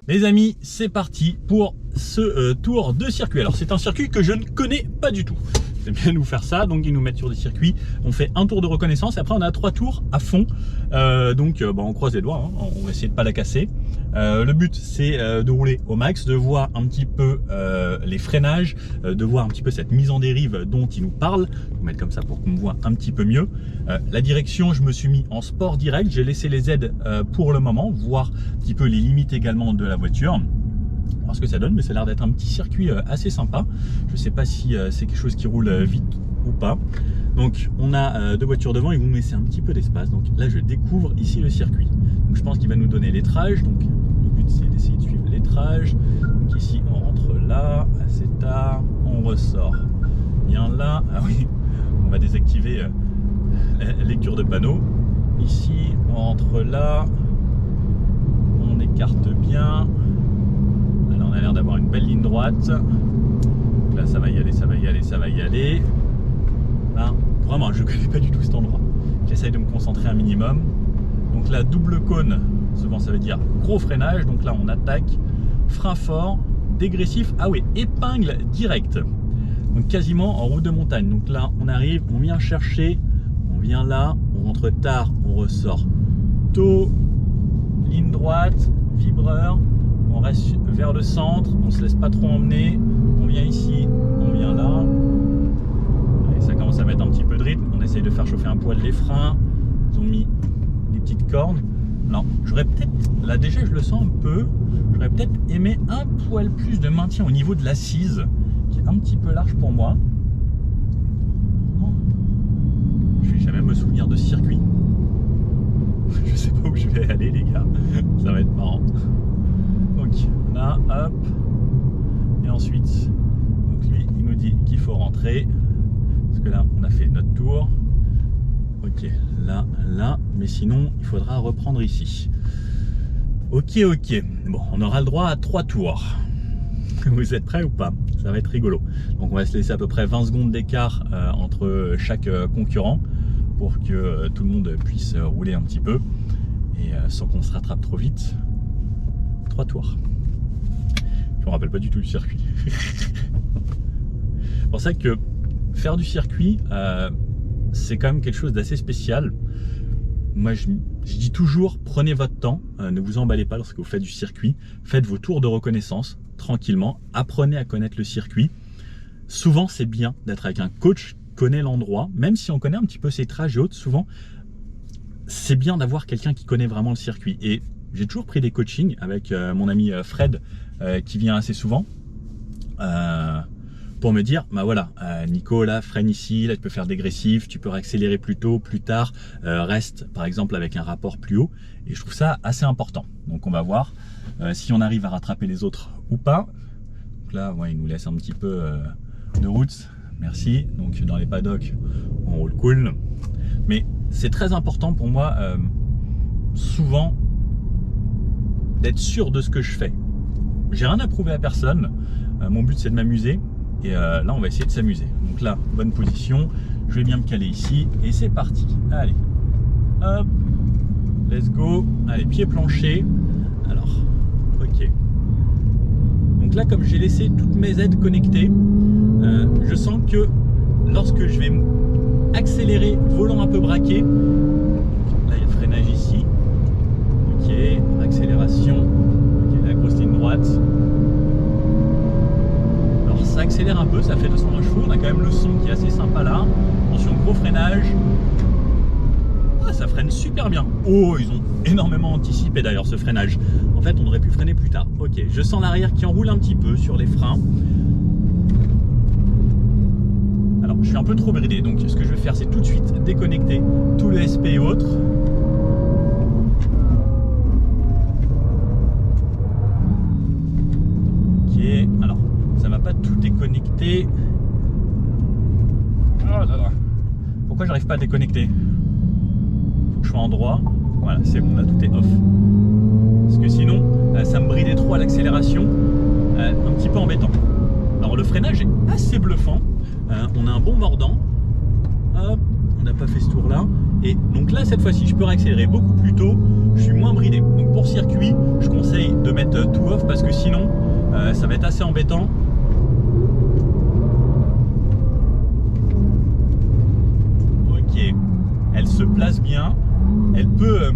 Les amis, c'est parti pour ce tour de circuit. Alors c'est un circuit que je ne connais pas du tout. C'est bien nous faire ça, donc ils nous mettent sur des circuits. On fait un tour de reconnaissance et après on a 3 tours à fond. On croise les doigts, hein. On va essayer de pas la casser. Le but c'est de rouler au max, de voir un petit peu les freinages, de voir un petit peu cette mise en dérive dont ils nous parlent. Je vais vous mettre comme ça pour qu'on me voit un petit peu mieux. La direction, je me suis mis en sport direct. J'ai laissé les aides pour le moment, voir un petit peu les limites également de la voiture. Voir ce que ça donne, mais ça a l'air d'être un petit circuit assez sympa. Je ne sais pas si c'est quelque chose qui roule vite ou pas. Donc on a 2 voitures devant et vous me laissez un petit peu d'espace. Donc là je découvre ici le circuit. Donc je pense qu'il va nous donner l'étrage. Donc le but c'est d'essayer de suivre l'étrage. Donc ici on rentre là, assez tard, on ressort bien là. Ah oui, on va désactiver la lecture de panneaux. Ici on rentre là, on écarte bien. Là, on a l'air d'avoir une belle ligne droite. Donc là, ça va y aller, ça va y aller, ça va y aller. Là, vraiment, je ne connais pas du tout cet endroit. J'essaye de me concentrer un minimum. Donc là, double cône, souvent ça veut dire gros freinage. Donc là, on attaque, frein fort, dégressif. Ah oui, épingle directe. Donc quasiment en route de montagne. Donc là, on arrive, on vient chercher, on vient là, on rentre tard, on ressort tôt, ligne droite, vibreur. On reste vers le centre, on se laisse pas trop emmener, on vient ici, on vient là, et ça commence à mettre un petit peu de rythme, on essaye de faire chauffer un poil les freins, ils ont mis des petites cornes. Non, j'aurais peut-être, là déjà je le sens un peu, j'aurais peut-être aimé un poil plus de maintien au niveau de l'assise, qui est un petit peu large pour moi. Je vais jamais me souvenir de ce circuit. Je sais pas où je vais aller les gars, ça va être marrant. Donc là, hop, et ensuite, donc lui, il nous dit qu'il faut rentrer, parce que là, on a fait notre tour. Ok, là, là, mais sinon, il faudra reprendre ici. Ok, ok, bon, on aura le droit à 3 tours. Vous êtes prêts ou pas? Ça va être rigolo. Donc on va se laisser à peu près 20 secondes d'écart entre chaque concurrent, pour que tout le monde puisse rouler un petit peu, et sans qu'on se rattrape trop vite. 3 tours. Je me rappelle pas du tout du circuit. C'est pour ça que faire du circuit, c'est quand même quelque chose d'assez spécial. Moi, je dis toujours, prenez votre temps, ne vous emballez pas lorsque vous faites du circuit. Faites vos tours de reconnaissance tranquillement, apprenez à connaître le circuit. Souvent, c'est bien d'être avec un coach qui connaît l'endroit, même si on connaît un petit peu ses trajes et autres. Souvent, c'est bien d'avoir quelqu'un qui connaît vraiment le circuit. Et j'ai toujours pris des coachings avec mon ami Fred qui vient assez souvent pour me dire, bah voilà, Nico là freine ici, là tu peux faire dégressif, tu peux accélérer plus tôt, plus tard, reste par exemple avec un rapport plus haut, et je trouve ça assez important. Donc on va voir si on arrive à rattraper les autres ou pas. Donc là ouais, il nous laisse un petit peu de route, merci. Donc dans les paddocks on roule cool, mais c'est très important pour moi souvent d'être sûr de ce que je fais. J'ai rien à prouver à personne, mon but c'est de m'amuser, et là on va essayer de s'amuser. Donc là, bonne position, je vais bien me caler ici, et c'est parti. Allez, hop, let's go. Allez, pied plancher. Alors, ok. Donc là, comme j'ai laissé toutes mes aides connectées, je sens que lorsque je vais accélérer, volant un peu braqué, donc là il y a le freinage ici, ok, accélération, ok, la grosse ligne droite. Alors ça accélère un peu, ça fait 220 chevaux, on a quand même le son qui est assez sympa là. Attention, gros freinage. Ah, ça freine super bien. Oh, ils ont énormément anticipé d'ailleurs ce freinage. En fait, on aurait pu freiner plus tard. Ok, je sens l'arrière qui enroule un petit peu sur les freins. Alors, je suis un peu trop bridé, donc ce que je vais faire, c'est tout de suite déconnecter tout le SP et autres. Ok, alors, ça va pas tout déconnecter. Oh là là. Pourquoi j'arrive pas à déconnecter? Faut que je sois en droit. Voilà, c'est bon, là tout est off. Parce que sinon, ça me bridait trop à l'accélération. Un petit peu embêtant. Alors le freinage est assez bluffant. On a un bon mordant. Hop, on n'a pas fait ce tour là. Et donc là, cette fois-ci, je peux réaccélérer beaucoup plus tôt. je suis moins bridé. Donc pour circuit, je conseille de mettre tout off parce que sinon, ça va être assez embêtant. Ok, elle se place bien, elle peut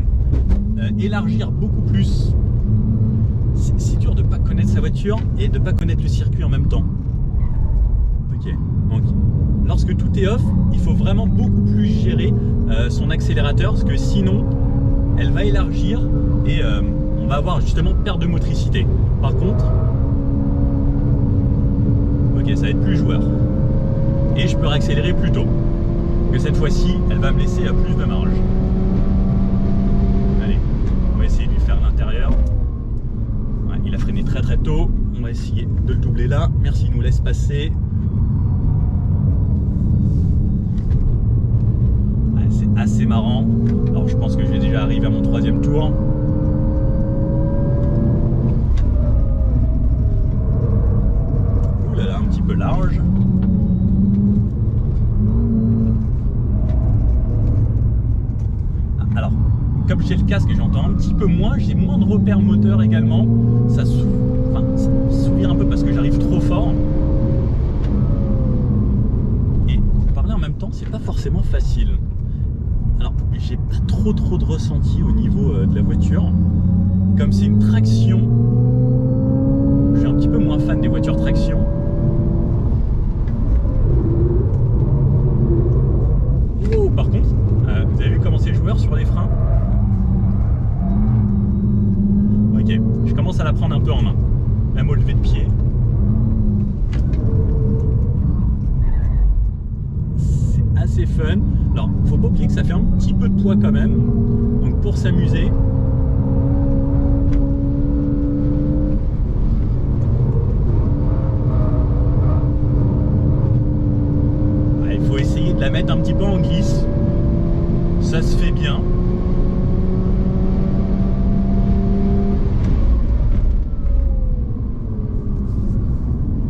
élargir beaucoup plus. C'est dur de ne pas connaître sa voiture et de ne pas connaître le circuit en même temps. Ok, donc lorsque tout est off, il faut vraiment beaucoup plus gérer son accélérateur parce que sinon elle va élargir et on va avoir justement perte de motricité. Par contre, ok, ça va être plus joueur et je peux réaccélérer plus tôt. Que cette fois-ci, elle va me laisser à plus de marge. Allez, on va essayer de lui faire l'intérieur. Ouais, il a freiné très très tôt. On va essayer de le doubler là. Merci, il nous laisse passer. Ouais, c'est assez marrant. Alors je pense que je vais déjà arriver à mon 3e tour. Ouh là là, un petit peu large. Alors, comme j'ai le casque et j'entends un petit peu moins, j'ai moins de repères moteurs également. Ça s'ouvre un peu parce que j'arrive trop fort. Et parler en même temps, c'est pas forcément facile. Alors, j'ai pas trop de ressenti au niveau de la voiture. Comme c'est une traction, je suis un petit peu moins fan des voitures traction. Ouh, par contre, vous avez vu comment c'est joueur sur les freins? Ok, je commence à la prendre un peu en main, même au lever de pied. C'est assez fun. Alors, faut pas oublier que ça fait un petit peu de poids quand même, donc pour s'amuser. Il faut essayer de la mettre un petit peu en glisse. Ça se fait bien.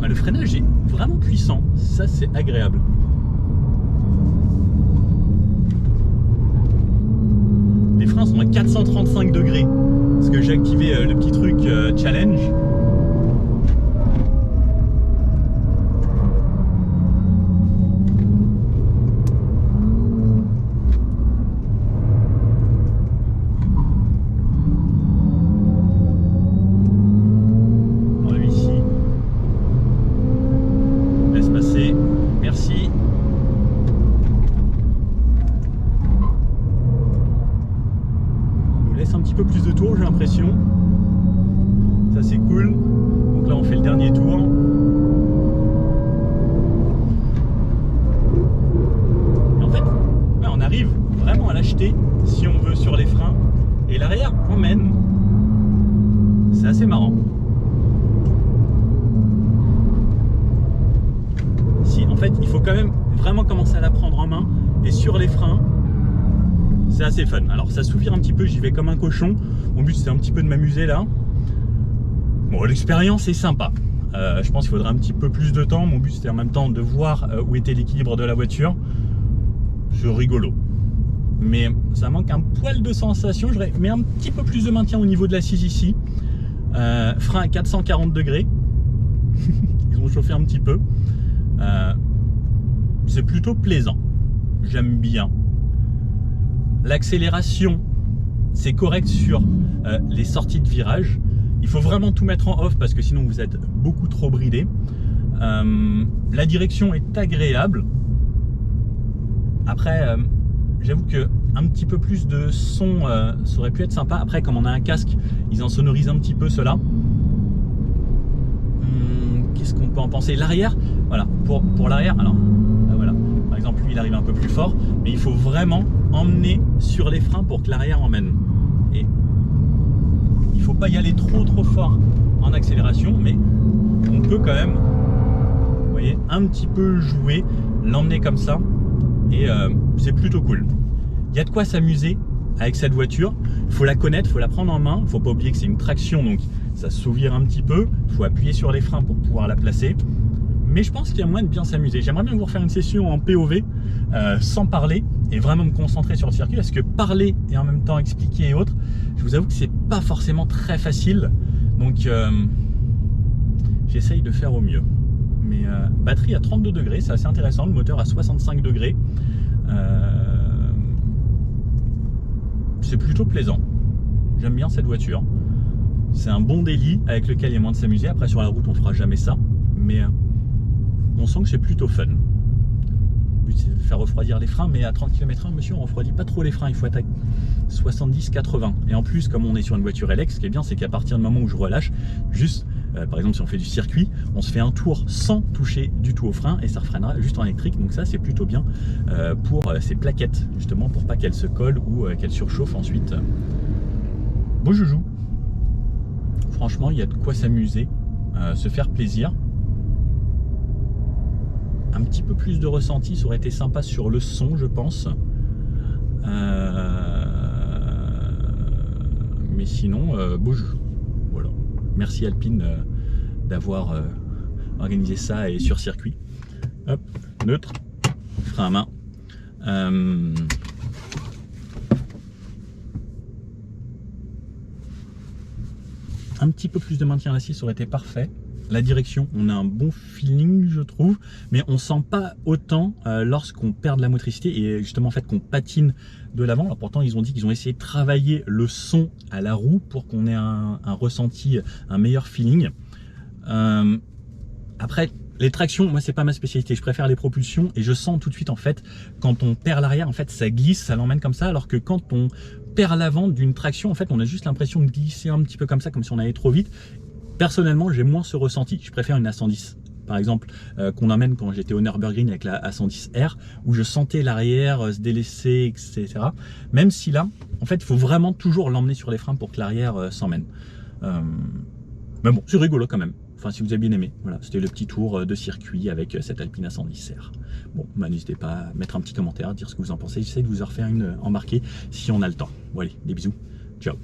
Le freinage est vraiment puissant. Ça, c'est agréable. Les freins sont à 435 degrés. Parce que j'ai activé le petit truc challenge. Un petit peu plus de tours, j'ai l'impression. Ça c'est cool. Donc là on fait le dernier tour. Et en fait, ouais, on arrive vraiment à l'acheter si on veut sur les freins. Et l'arrière emmène. C'est assez marrant. Si, en fait, il faut quand même vraiment commencer à la prendre en main. Et sur les freins, c'est assez fun. Alors ça s'ouvre un petit peu, j'y vais comme un cochon. Mon but c'était un petit peu de m'amuser là. Bon, l'expérience est sympa. Je pense qu'il faudra un petit peu plus de temps. Mon but c'était en même temps de voir où était l'équilibre de la voiture. C'est rigolo. Mais ça manque un poil de sensation. Je mets un petit peu plus de maintien au niveau de l'assise ici. Frein à 440 degrés. Ils ont chauffé un petit peu. C'est plutôt plaisant. J'aime bien. L'accélération, c'est correct sur les sorties de virage. Il faut vraiment tout mettre en off parce que sinon vous êtes beaucoup trop bridé. La direction est agréable. Après, j'avoue que un petit peu plus de son, ça aurait pu être sympa. Après, comme on a un casque, ils en sonorisent un petit peu cela. Qu'est-ce qu'on peut en penser? L'arrière, voilà, pour l'arrière, alors voilà, par exemple lui il arrive un peu plus fort, mais il faut vraiment emmener sur les freins pour que l'arrière emmène. Et il faut pas y aller trop fort en accélération, mais on peut quand même, vous voyez, un petit peu jouer, l'emmener comme ça, et c'est plutôt cool. Il y a de quoi s'amuser avec cette voiture. Il faut la connaître, il faut la prendre en main. Il ne faut pas oublier que c'est une traction, donc ça s'ouvre un petit peu. Il faut appuyer sur les freins pour pouvoir la placer. Mais je pense qu'il y a moyen de bien s'amuser. J'aimerais bien vous refaire une session en POV sans parler et vraiment me concentrer sur le circuit, parce que parler et en même temps expliquer et autres, je vous avoue que c'est pas forcément très facile. Donc j'essaye de faire au mieux. Mais batterie à 32 degrés, c'est assez intéressant. Le moteur à 65 degrés. C'est plutôt plaisant. J'aime bien cette voiture. C'est un bon délit avec lequel il y a moins de s'amuser. Après sur la route on fera jamais ça. Mais on sent que c'est plutôt fun. Le but c'est de faire refroidir les freins. Mais à 30 km/h, monsieur, on refroidit pas trop les freins. Il faut être à 70-80. Et en plus, comme on est sur une voiture électrique, ce qui est bien, c'est qu'à partir du moment où je relâche, juste, par exemple, si on fait du circuit, on se fait un tour sans toucher du tout au frein et ça refreinera juste en électrique. Donc ça, c'est plutôt bien pour ces plaquettes, justement, pour pas qu'elles se collent ou qu'elles surchauffent ensuite. Beau joujou. Franchement, il y a de quoi s'amuser, se faire plaisir. Un petit peu plus de ressenti, ça aurait été sympa sur le son, je pense. Mais sinon, beau jeu. Voilà. Merci Alpine d'avoir organisé ça et sur circuit. Hop, neutre, frein à main. Un petit peu plus de maintien à l'acier, ça aurait été parfait. La direction, on a un bon feeling, je trouve, mais on sent pas autant lorsqu'on perd de la motricité et justement en fait qu'on patine de l'avant. Alors pourtant ils ont dit qu'ils ont essayé de travailler le son à la roue pour qu'on ait un ressenti, un meilleur feeling. Après les tractions, moi c'est pas ma spécialité, je préfère les propulsions et je sens tout de suite en fait quand on perd l'arrière, en fait ça glisse, ça l'emmène comme ça, alors que quand on perd l'avant d'une traction, en fait on a juste l'impression de glisser un petit peu comme ça, comme si on allait trop vite. Personnellement, j'ai moins ce ressenti. Je préfère une A110, par exemple, qu'on emmène quand j'étais au Nürburgring avec la A110R, où je sentais l'arrière se délaisser, etc. Même si là, en fait, il faut vraiment toujours l'emmener sur les freins pour que l'arrière s'emmène. Mais bon, c'est rigolo quand même. Enfin, si vous avez bien aimé. Voilà, c'était le petit tour de circuit avec cette Alpine A110R. Bon, bah, n'hésitez pas à mettre un petit commentaire, à dire ce que vous en pensez. J'essaie de vous en refaire une embarquée si on a le temps. Bon, allez, des bisous. Ciao.